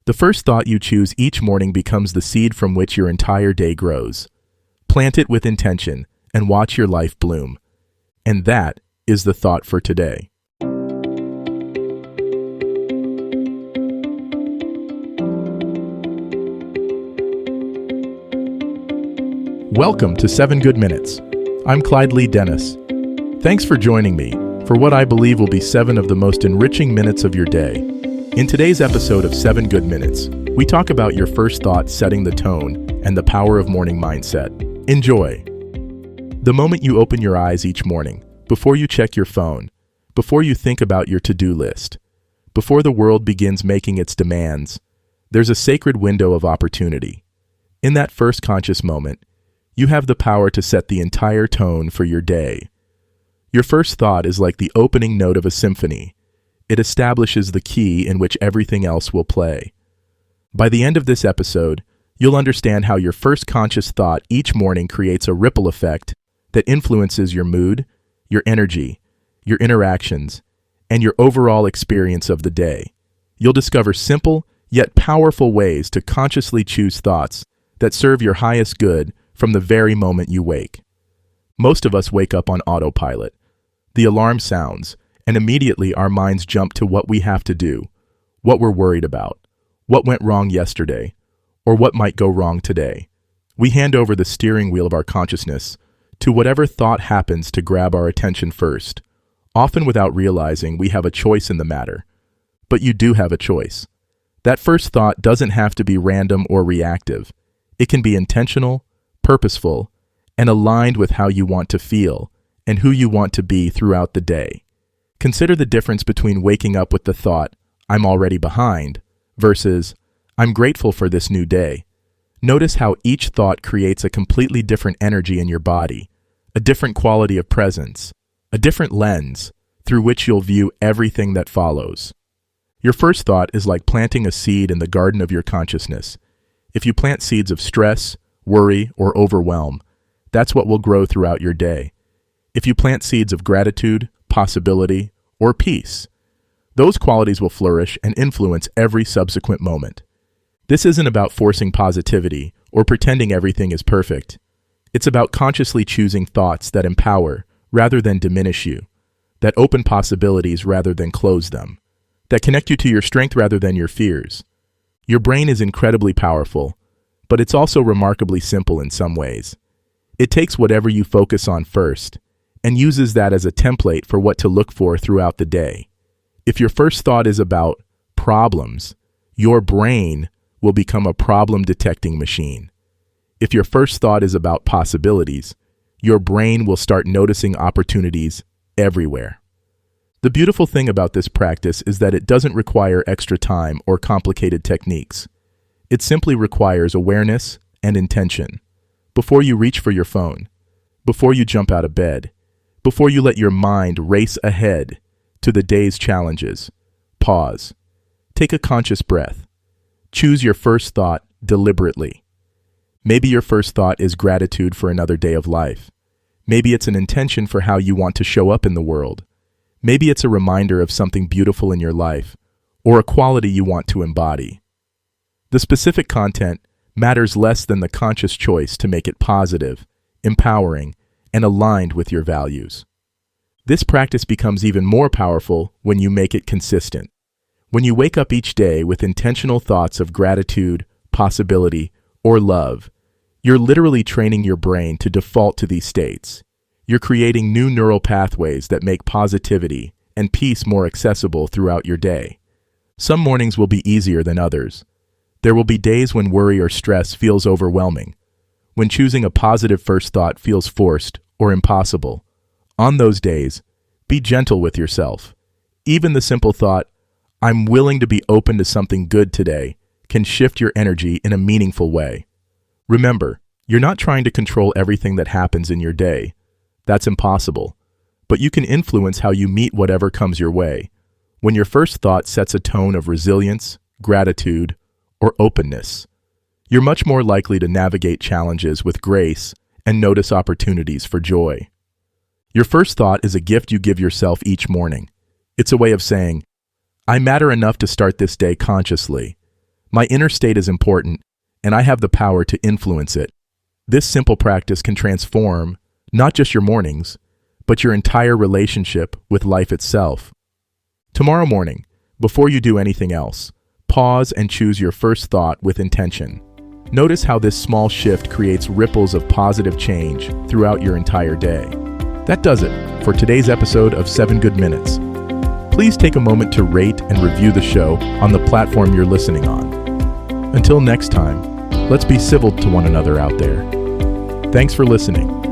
The first thought you choose each morning becomes the seed from which your entire day grows. Plant it with intention and watch your life bloom. And that is the thought for today. Welcome to 7 Good Minutes. I'm Clyde Lee Dennis. Thanks for joining me for what I believe will be 7 of the most enriching minutes of your day. In today's episode of 7 Good Minutes, we talk about your first thought setting the tone and the power of morning mindset. Enjoy. The moment you open your eyes each morning, before you check your phone, before you think about your to-do list, before the world begins making its demands, there's a sacred window of opportunity. In that first conscious moment, you have the power to set the entire tone for your day. Your first thought is like the opening note of a symphony. It establishes the key in which everything else will play. By the end of this episode, you'll understand how your first conscious thought each morning creates a ripple effect that influences your mood, your energy, your interactions, and your overall experience of the day. You'll discover simple yet powerful ways to consciously choose thoughts that serve your highest good from the very moment you wake. Most of us wake up on autopilot. The alarm sounds, and immediately our minds jump to what we have to do, what we're worried about, what went wrong yesterday, or what might go wrong today. We hand over the steering wheel of our consciousness to whatever thought happens to grab our attention first, often without realizing we have a choice in the matter. But you do have a choice. That first thought doesn't have to be random or reactive. It can be intentional, purposeful, and aligned with how you want to feel and who you want to be throughout the day. Consider the difference between waking up with the thought, "I'm already behind," versus, "I'm grateful for this new day." Notice how each thought creates a completely different energy in your body, a different quality of presence, a different lens through which you'll view everything that follows. Your first thought is like planting a seed in the garden of your consciousness. If you plant seeds of stress, worry, or overwhelm, that's what will grow throughout your day. If you plant seeds of gratitude, possibility, or peace, those qualities will flourish and influence every subsequent moment. This isn't about forcing positivity or pretending everything is perfect. It's about consciously choosing thoughts that empower rather than diminish you, that open possibilities rather than close them, that connect you to your strength rather than your fears. Your brain is incredibly powerful, but it's also remarkably simple in some ways. It takes whatever you focus on first and uses that as a template for what to look for throughout the day. If your first thought is about problems, your brain will become a problem-detecting machine. If your first thought is about possibilities, your brain will start noticing opportunities everywhere. The beautiful thing about this practice is that it doesn't require extra time or complicated techniques. It simply requires awareness and intention. Before you reach for your phone, before you jump out of bed, before you let your mind race ahead to the day's challenges, pause. Take a conscious breath. Choose your first thought deliberately. Maybe your first thought is gratitude for another day of life. Maybe it's an intention for how you want to show up in the world. Maybe it's a reminder of something beautiful in your life or a quality you want to embody. The specific content matters less than the conscious choice to make it positive, empowering, and aligned with your values. This practice becomes even more powerful when you make it consistent. When you wake up each day with intentional thoughts of gratitude, possibility, or love, you're literally training your brain to default to these states. You're creating new neural pathways that make positivity and peace more accessible throughout your day. Some mornings will be easier than others. There will be days when worry or stress feels overwhelming, when choosing a positive first thought feels forced or impossible. On those days, be gentle with yourself. Even the simple thought, "I'm willing to be open to something good today," can shift your energy in a meaningful way. Remember, you're not trying to control everything that happens in your day. That's impossible. But you can influence how you meet whatever comes your way. When your first thought sets a tone of resilience, gratitude, or openness, you're much more likely to navigate challenges with grace and notice opportunities for joy. Your first thought is a gift you give yourself each morning. It's a way of saying, "I matter enough to start this day consciously. My inner state is important, and I have the power to influence it. This simple practice can transform not just your mornings, but your entire relationship with life itself. Tomorrow morning, before you do anything else, pause and choose your first thought with intention. Notice how this small shift creates ripples of positive change throughout your entire day. That does it for today's episode of 7 Good Minutes. Please take a moment to rate and review the show on the platform you're listening on. Until next time, let's be civil to one another out there. Thanks for listening.